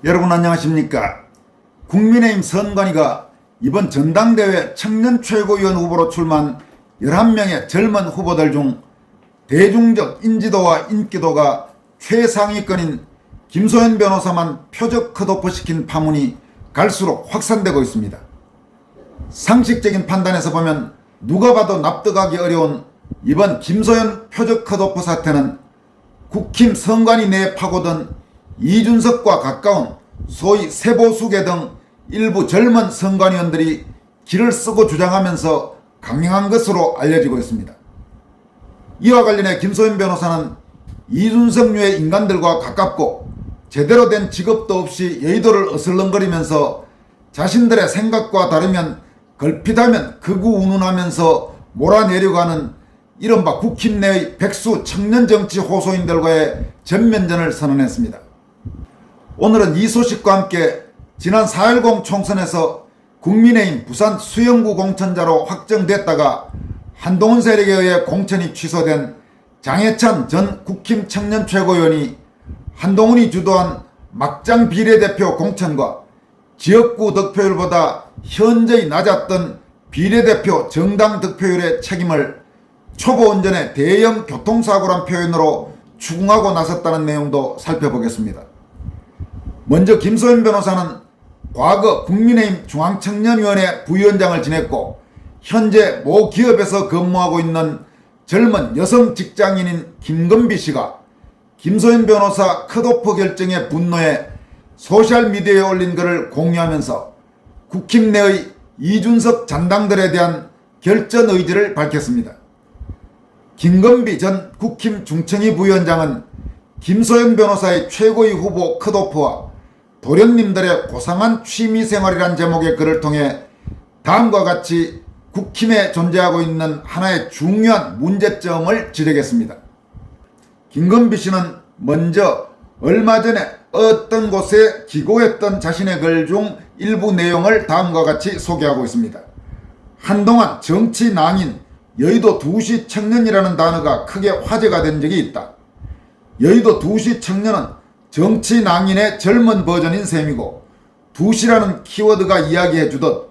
여러분 안녕하십니까. 국민의힘 선관위가 이번 전당대회 청년 최고위원 후보로 출마한 11명의 젊은 후보들 중 대중적 인지도와 인기도가 최상위권인 김소연 변호사만 표적 컷오프시킨 파문이 갈수록 확산되고 있습니다. 상식적인 판단에서 보면 누가 봐도 납득하기 어려운 이번 김소연 표적 컷오프 사태는 국힘 선관위 내에 파고든 이준석과 가까운 소위 세보수계 등 일부 젊은 선관위원들이 길을 쓰고 주장하면서 강행한 것으로 알려지고 있습니다. 이와 관련해 김소연 변호사는 이준석류의 인간들과 가깝고 제대로 된 직업도 없이 여의도를 어슬렁거리면서 자신들의 생각과 다르면 걸핏하면 극우 운운하면서 몰아내려고 하는 이른바 국힘 내의 백수 청년정치 호소인들과의 전면전을 선언했습니다. 오늘은 이 소식과 함께 지난 4.10 총선에서 국민의힘 부산 수영구 공천자로 확정됐다가 한동훈 세력에 의해 공천이 취소된 장해찬 전 국힘 청년 최고위원이 한동훈이 주도한 막장 비례대표 공천과 지역구 득표율보다 현저히 낮았던 비례대표 정당 득표율의 책임을 초보 운전의 대형 교통사고란 표현으로 추궁하고 나섰다는 내용도 살펴보겠습니다. 먼저 김소연 변호사는 과거 국민의힘 중앙청년위원회 부위원장을 지냈고 현재 모 기업에서 근무하고 있는 젊은 여성 직장인인 김건비 씨가 김소연 변호사 컷오프 결정에 분노해 소셜미디어에 올린 글을 공유하면서 국힘 내의 이준석 잔당들에 대한 결전 의지를 밝혔습니다. 김건비 전 국힘 중청위 부위원장은 김소연 변호사의 최고위 후보 컷오프와 도련님들의 고상한 취미생활이란 제목의 글을 통해 다음과 같이 국힘에 존재하고 있는 하나의 중요한 문제점을 지적했습니다. 김건비 씨는 먼저 얼마 전에 어떤 곳에 기고했던 자신의 글 중 일부 내용을 다음과 같이 소개하고 있습니다. 한동안 정치 낭인 여의도 2시 청년이라는 단어가 크게 화제가 된 적이 있다. 여의도 2시 청년은 정치 낭인의 젊은 버전인 셈이고 2시라는 키워드가 이야기해주듯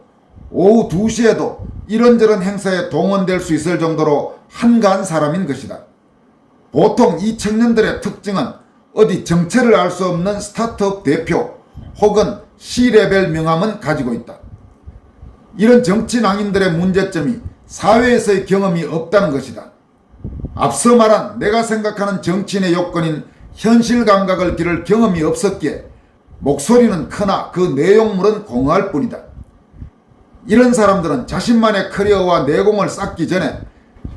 오후 2시에도 이런저런 행사에 동원될 수 있을 정도로 한가한 사람인 것이다. 보통 이 청년들의 특징은 어디 정체를 알 수 없는 스타트업 대표 혹은 C레벨 명함은 가지고 있다. 이런 정치 낭인들의 문제점이 사회에서의 경험이 없다는 것이다. 앞서 말한 내가 생각하는 정치인의 요건인 현실 감각을 기를 경험이 없었기에 목소리는 크나 그 내용물은 공허할 뿐이다. 이런 사람들은 자신만의 커리어와 내공을 쌓기 전에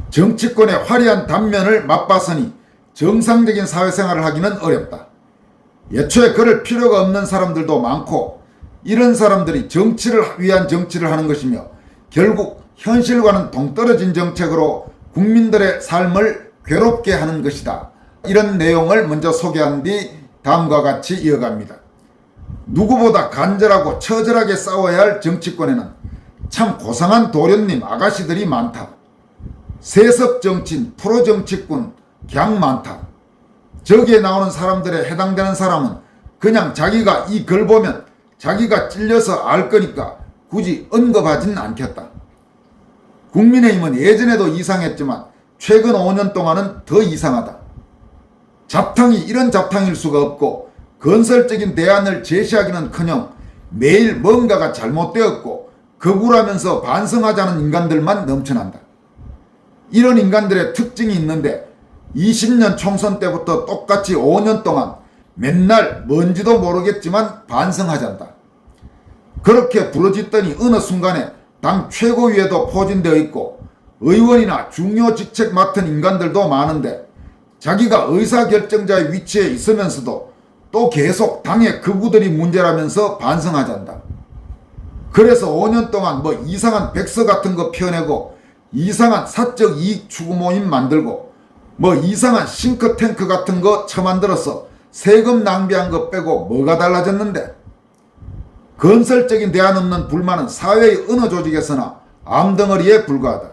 정치권의 화려한 단면을 맛봤으니 정상적인 사회생활을 하기는 어렵다. 애초에 그럴 필요가 없는 사람들도 많고 이런 사람들이 정치를 위한 정치를 하는 것이며 결국 현실과는 동떨어진 정책으로 국민들의 삶을 괴롭게 하는 것이다. 이런 내용을 먼저 소개한 뒤 다음과 같이 이어갑니다. 누구보다 간절하고 처절하게 싸워야 할 정치권에는 참 고상한 도련님 아가씨들이 많다. 세습 정치인 프로 정치꾼 경 많다. 저기에 나오는 사람들에 해당되는 사람은 그냥 자기가 이 글 보면 자기가 찔려서 알 거니까 굳이 언급하진 않겠다. 국민의힘은 예전에도 이상했지만 최근 5년 동안은 더 이상하다. 잡탕이 이런 잡탕일 수가 없고 건설적인 대안을 제시하기는커녕 매일 뭔가가 잘못되었고 극우라면서 반성하자는 인간들만 넘쳐난다. 이런 인간들의 특징이 있는데 20년 총선 때부터 똑같이 5년 동안 맨날 뭔지도 모르겠지만 반성하잔다. 그렇게 부러졌더니 어느 순간에 당 최고위에도 포진되어 있고 의원이나 중요 직책 맡은 인간들도 많은데 자기가 의사결정자의 위치에 있으면서도 또 계속 당의 극우들이 문제라면서 반성하잔다. 그래서 5년 동안 뭐 이상한 백서 같은 거 펴내고 이상한 사적 이익 추구 모임 만들고 뭐 이상한 싱크탱크 같은 거 처만들어서 세금 낭비한 거 빼고 뭐가 달라졌는데? 건설적인 대안 없는 불만은 사회의 어느 조직에서나 암덩어리에 불과하다.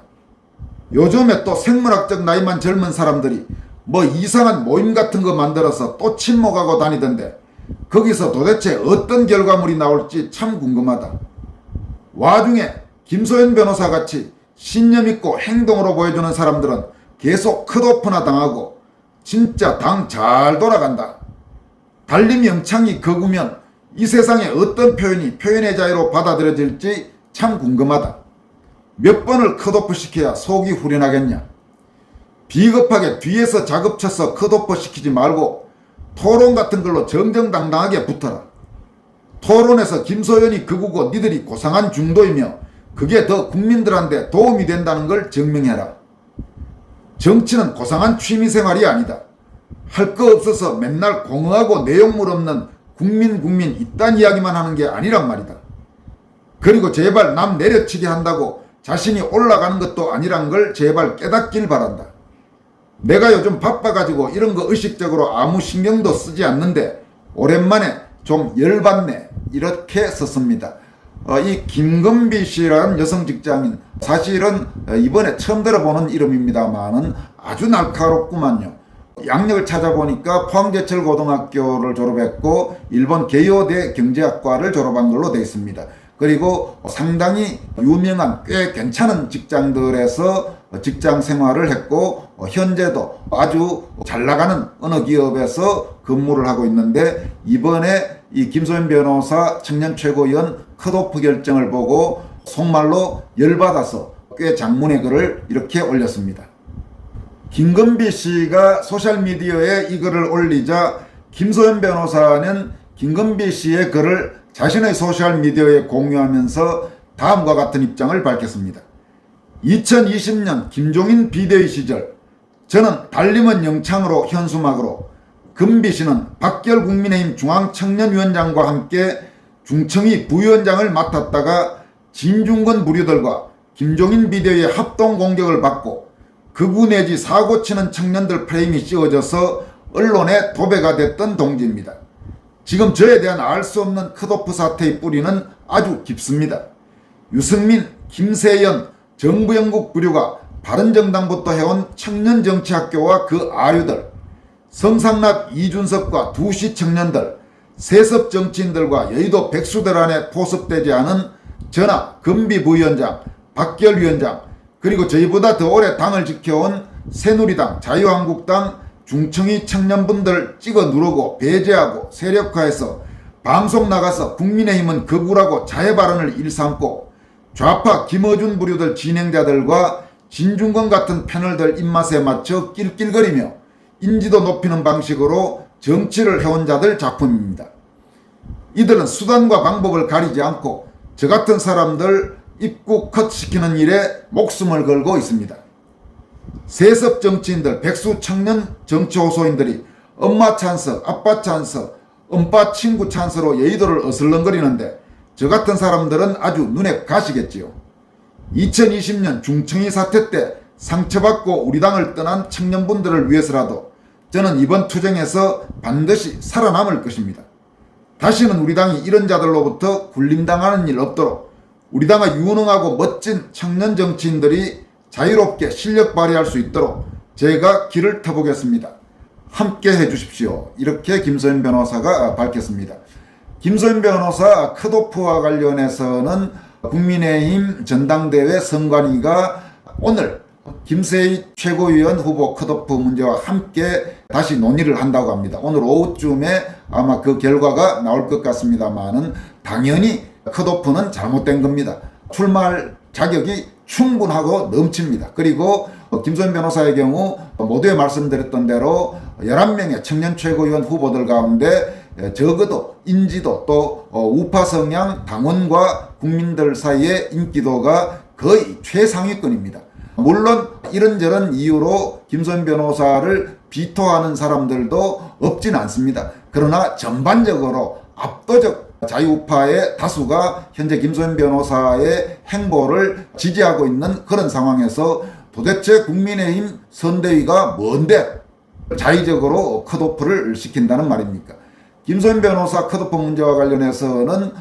요즘에 또 생물학적 나이만 젊은 사람들이 뭐 이상한 모임 같은 거 만들어서 또 침묵하고 다니던데 거기서 도대체 어떤 결과물이 나올지 참 궁금하다. 와중에 김소연 변호사 같이 신념 있고 행동으로 보여주는 사람들은 계속 컷오프나 당하고 진짜 당 잘 돌아간다. 달림 영창이 거구면 이 세상에 어떤 표현이 표현의 자유로 받아들여질지 참 궁금하다. 몇 번을 컷오프 시켜야 속이 후련하겠냐. 비겁하게 뒤에서 작업쳐서 컷오프 시키지 말고 토론 같은 걸로 정정당당하게 붙어라. 토론에서 김소연이 극우고 니들이 고상한 중도이며 그게 더 국민들한테 도움이 된다는 걸 증명해라. 정치는 고상한 취미생활이 아니다. 할 거 없어서 맨날 공허하고 내용물 없는 국민 이딴 이야기만 하는 게 아니란 말이다. 그리고 제발 남 내려치게 한다고 자신이 올라가는 것도 아니란 걸 제발 깨닫길 바란다. 내가 요즘 바빠가지고 이런 거 의식적으로 아무 신경도 쓰지 않는데 오랜만에 좀 열받네 이렇게 썼습니다. 이 김건비 씨라는 여성 직장인, 사실은 이번에 처음 들어보는 이름입니다만은 아주 날카롭구만요. 양력을 찾아보니까 포항제철고등학교를 졸업했고 일본 개요대 경제학과를 졸업한 걸로 되어 있습니다. 그리고 상당히 유명한 꽤 괜찮은 직장들에서 직장 생활을 했고 현재도 아주 잘 나가는 어느 기업에서 근무를 하고 있는데 이번에 이 김소연 변호사 청년 최고위원 컷오프 결정을 보고 속말로 열받아서 꽤 장문의 글을 이렇게 올렸습니다. 김건비 씨가 소셜미디어에 이 글을 올리자 김소연 변호사는 김건비 씨의 글을 자신의 소셜미디어에 공유하면서 다음과 같은 입장을 밝혔습니다. 2020년 김종인 비대위 시절 저는 달림은 영창으로 현수막으로 금비 씨는 박결 국민의힘 중앙청년위원장과 함께 중청위 부위원장을 맡았다가 진중권 부류들과 김종인 비대위의 합동 공격을 받고 극우 내지 사고 치는 청년들 프레임이 씌워져서 언론에 도배가 됐던 동지입니다. 지금 저에 대한 알 수 없는 컷오프 사태의 뿌리는 아주 깊습니다. 유승민, 김세연, 정부영국 부류가 바른정당부터 해온 청년정치학교와 그 아류들, 성상납 이준석과 두시 청년들, 세습 정치인들과 여의도 백수들 안에 포섭되지 않은 전하, 금비 부위원장, 박결 위원장, 그리고 저희보다 더 오래 당을 지켜온 새누리당, 자유한국당, 중청위 청년분들 찍어 누르고 배제하고 세력화해서 방송 나가서 국민의힘은 극우라고 자해 발언을 일삼고 좌파 김어준 부류들 진행자들과 진중권 같은 패널들 입맛에 맞춰 낄낄거리며 인지도 높이는 방식으로 정치를 해온 자들 작품입니다. 이들은 수단과 방법을 가리지 않고 저 같은 사람들 입국 컷시키는 일에 목숨을 걸고 있습니다. 세습 정치인들, 백수 청년 정치 호소인들이 엄마 찬스, 아빠 찬스, 엄빠 친구 찬스로 여의도를 어슬렁거리는데 저 같은 사람들은 아주 눈에 가시겠지요. 2020년 중청위 사태 때 상처받고 우리 당을 떠난 청년분들을 위해서라도 저는 이번 투쟁에서 반드시 살아남을 것입니다. 다시는 우리 당이 이런 자들로부터 굴림당하는 일 없도록 우리 당의 유능하고 멋진 청년 정치인들이 자유롭게 실력 발휘할 수 있도록 제가 길을 터보겠습니다. 함께 해주십시오. 이렇게 김소연 변호사가 밝혔습니다. 김소연 변호사 컷오프와 관련해서는 국민의힘 전당대회 선관위가 오늘 김세희 최고위원 후보 컷오프 문제와 함께 다시 논의를 한다고 합니다. 오늘 오후쯤에 아마 그 결과가 나올 것 같습니다만은 당연히 컷오프는 잘못된 겁니다. 출마할 자격이 충분하고 넘칩니다. 그리고 김소연 변호사의 경우 모두에 말씀드렸던 대로 11명의 청년 최고위원 후보들 가운데 적어도 인지도 또 우파 성향 당원과 국민들 사이의 인기도가 거의 최상위권입니다. 물론 이런저런 이유로 김소연 변호사를 비토하는 사람들도 없진 않습니다. 그러나 전반적으로 압도적 자유우파의 다수가 현재 김소연 변호사의 행보를 지지하고 있는 그런 상황에서 도대체 국민의힘 선대위가 뭔데 자의적으로 컷오프를 시킨다는 말입니까? 김소연 변호사 컷오프 문제와 관련해서는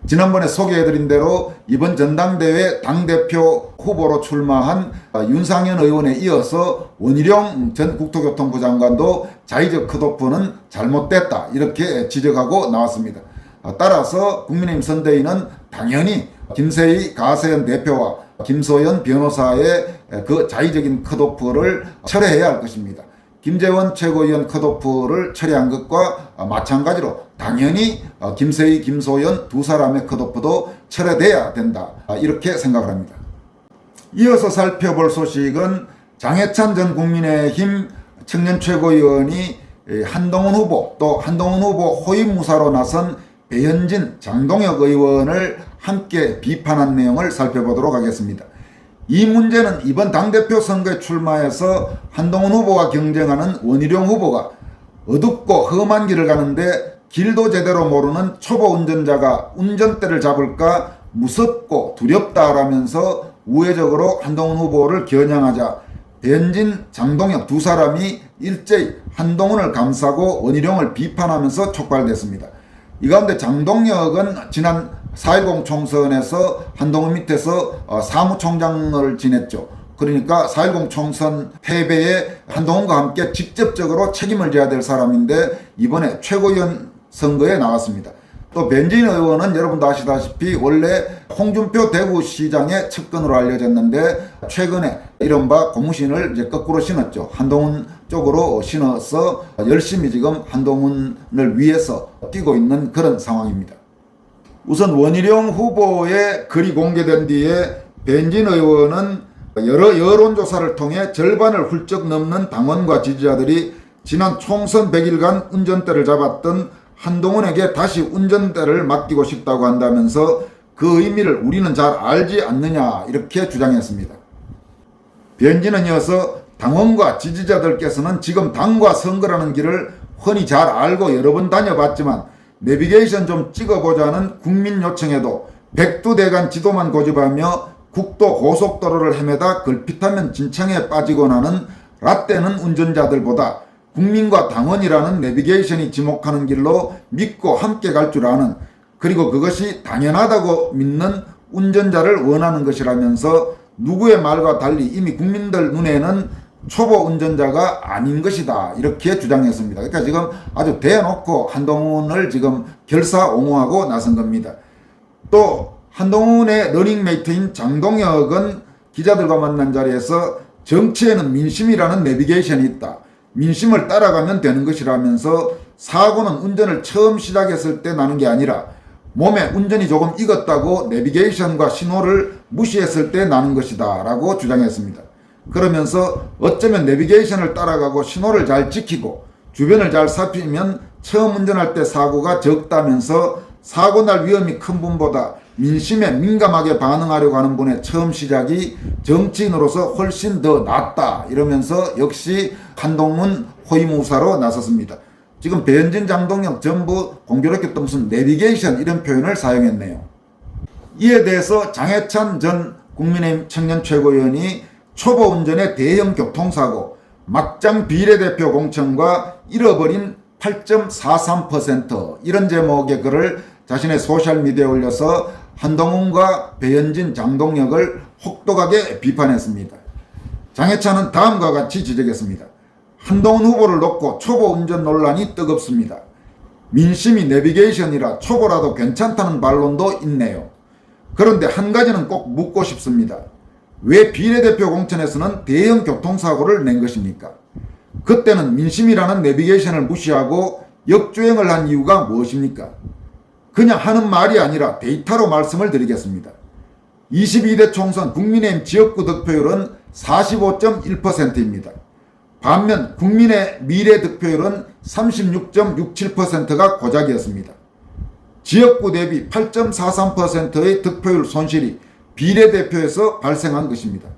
지난번에 소개해드린 대로 이번 전당대회 당대표 후보로 출마한 윤상현 의원에 이어서 원희룡 전 국토교통부 장관도 자의적 컷오프는 잘못됐다 이렇게 지적하고 나왔습니다. 따라서 국민의힘 선대위는 당연히 김세희 가세현 대표와 김소연 변호사의 그 자의적인 컷오프를 철회해야 할 것입니다. 김재원 최고위원 컷오프를 처리한 것과 마찬가지로 당연히 김세희, 김소연 두 사람의 컷오프도 철회돼야 된다 이렇게 생각을 합니다. 이어서 살펴볼 소식은 장해찬 전 국민의힘 청년 최고위원이 한동훈 후보 또 한동훈 후보 호위무사로 나선 배현진, 장동혁 의원을 함께 비판한 내용을 살펴보도록 하겠습니다. 이 문제는 이번 당대표 선거에 출마해서 한동훈 후보와 경쟁하는 원희룡 후보가 어둡고 험한 길을 가는데 길도 제대로 모르는 초보 운전자가 운전대를 잡을까 무섭고 두렵다라면서 우회적으로 한동훈 후보를 겨냥하자 배현진, 장동혁 두 사람이 일제히 한동훈을 감싸고 원희룡을 비판하면서 촉발됐습니다. 이 가운데 장동혁은 지난 4.10 총선에서 한동훈 밑에서 사무총장을 지냈죠. 그러니까 4.10 총선 패배에 한동훈과 함께 직접적으로 책임을 져야 될 사람인데 이번에 최고위원 선거에 나왔습니다. 또 변진 의원은 여러분도 아시다시피 원래 홍준표 대구시장의 측근으로 알려졌는데 최근에 이른바 고무신을 이제 거꾸로 신었죠. 한동훈 쪽으로 신어서 열심히 지금 한동훈을 위해서 뛰고 있는 그런 상황입니다. 우선 원희룡 후보의 글이 공개된 뒤에 변진 의원은 여러 여론조사를 통해 절반을 훌쩍 넘는 당원과 지지자들이 지난 총선 100일간 운전대를 잡았던 한동훈에게 다시 운전대를 맡기고 싶다고 한다면서 그 의미를 우리는 잘 알지 않느냐 이렇게 주장했습니다. 변진은 이어서 당원과 지지자들께서는 지금 당과 선거라는 길을 훤히 잘 알고 여러 번 다녀봤지만 내비게이션 좀 찍어보자는 국민 요청에도 백두대간 지도만 고집하며 국도 고속도로를 헤매다 걸핏하면 진창에 빠지곤 하는 라떼는 운전자들보다 국민과 당원이라는 내비게이션이 지목하는 길로 믿고 함께 갈 줄 아는 그리고 그것이 당연하다고 믿는 운전자를 원하는 것이라면서 누구의 말과 달리 이미 국민들 눈에는 초보 운전자가 아닌 것이다 이렇게 주장했습니다. 그러니까 지금 아주 대놓고 한동훈을 지금 결사옹호하고 나선 겁니다. 또 한동훈의 러닝메이트인 장동혁은 기자들과 만난 자리에서 정치에는 민심이라는 내비게이션이 있다. 민심을 따라가면 되는 것이라면서 사고는 운전을 처음 시작했을 때 나는 게 아니라 몸에 운전이 조금 익었다고 내비게이션과 신호를 무시했을 때 나는 것이다 라고 주장했습니다. 그러면서 어쩌면 내비게이션을 따라가고 신호를 잘 지키고 주변을 잘 살피면 처음 운전할 때 사고가 적다면서 사고 날 위험이 큰 분보다 민심에 민감하게 반응하려고 하는 분의 처음 시작이 정치인으로서 훨씬 더 낫다 이러면서 역시 한동훈 호위무사로 나섰습니다. 지금 배현진, 장동혁 전부 공교롭게 또 무슨 내비게이션 이런 표현을 사용했네요. 이에 대해서 장해찬 전 국민의힘 청년 최고위원이 초보 운전의 대형 교통사고, 막장 비례대표 공천과 잃어버린 8.43% 이런 제목의 글을 자신의 소셜미디어에 올려서 한동훈과 배현진, 장동혁을 혹독하게 비판했습니다. 장해찬은 다음과 같이 지적했습니다. 한동훈 후보를 놓고 초보 운전 논란이 뜨겁습니다. 민심이 내비게이션이라 초보라도 괜찮다는 반론도 있네요. 그런데 한 가지는 꼭 묻고 싶습니다. 왜 비례대표 공천에서는 대형 교통사고를 낸 것입니까? 그때는 민심이라는 내비게이션을 무시하고 역주행을 한 이유가 무엇입니까? 그냥 하는 말이 아니라 데이터로 말씀을 드리겠습니다. 22대 총선 국민의힘 지역구 득표율은 45.1%입니다. 반면 국민의 미래 득표율은 36.67%가 고작이었습니다. 지역구 대비 8.43%의 득표율 손실이 비례대표에서 발생한 것입니다.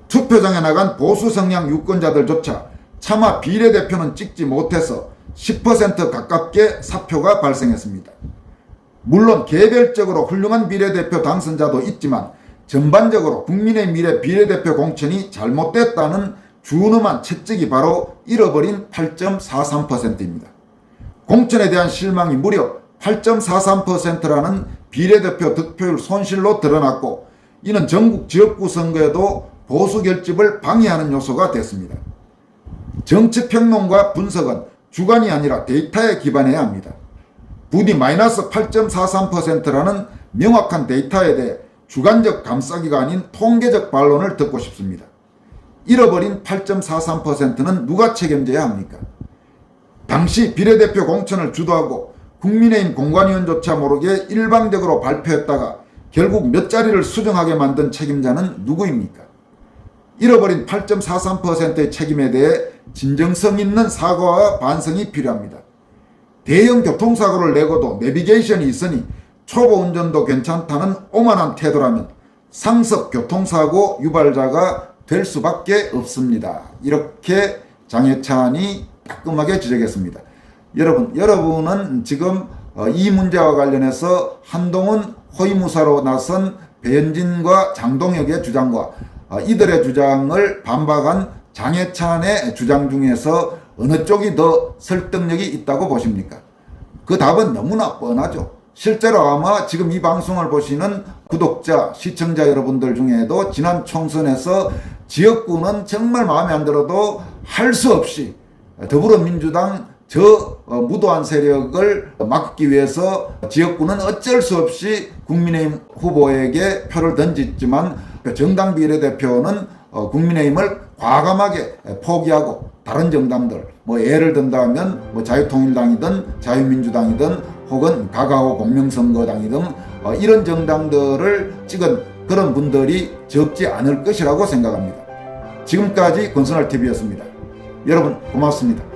투표장에 나간 보수 성향 유권자들조차 차마 비례대표는 찍지 못해서 10% 가깝게 사표가 발생했습니다. 물론 개별적으로 훌륭한 비례대표 당선자도 있지만 전반적으로 국민의 미래 비례대표 공천이 잘못됐다는 준엄한 채찍이 바로 잃어버린 8.43%입니다. 공천에 대한 실망이 무려 8.43%라는 비례대표 득표율 손실로 드러났고, 이는 전국 지역구 선거에도 보수 결집을 방해하는 요소가 됐습니다. 정치평론과 분석은 주관이 아니라 데이터에 기반해야 합니다. 부디 마이너스 8.43%라는 명확한 데이터에 대해 주관적 감싸기가 아닌 통계적 반론을 듣고 싶습니다. 잃어버린 8.43%는 누가 책임져야 합니까? 당시 비례대표 공천을 주도하고 국민의힘 공관위원조차 모르게 일방적으로 발표했다가 결국 몇 자리를 수정하게 만든 책임자는 누구입니까? 잃어버린 8.43%의 책임에 대해 진정성 있는 사과와 반성이 필요합니다. 대형 교통사고를 내고도 내비게이션이 있으니 초보 운전도 괜찮다는 오만한 태도라면 상습 교통사고 유발자가 될 수밖에 없습니다. 이렇게 장해찬이 따끔하게 지적했습니다. 여러분은 지금 이 문제와 관련해서 한동훈 호위무사로 나선 배현진과 장동혁의 주장과 이들의 주장을 반박한 장해찬의 주장 중에서 어느 쪽이 더 설득력이 있다고 보십니까? 그 답은 너무나 뻔하죠. 실제로 아마 지금 이 방송을 보시는 구독자, 시청자 여러분들 중에도 지난 총선에서 지역구는 정말 마음에 안 들어도 할 수 없이 더불어민주당 무도한 세력을 막기 위해서 지역구는 어쩔 수 없이 국민의힘 후보에게 표를 던졌지만 정당 비례대표는 국민의힘을 과감하게 포기하고 다른 정당들, 예를 든다면 자유통일당이든 자유민주당이든 혹은 가가오 공명선거당이든 이런 정당들을 찍은 그런 분들이 적지 않을 것이라고 생각합니다. 지금까지 권선할TV였습니다. 여러분 고맙습니다.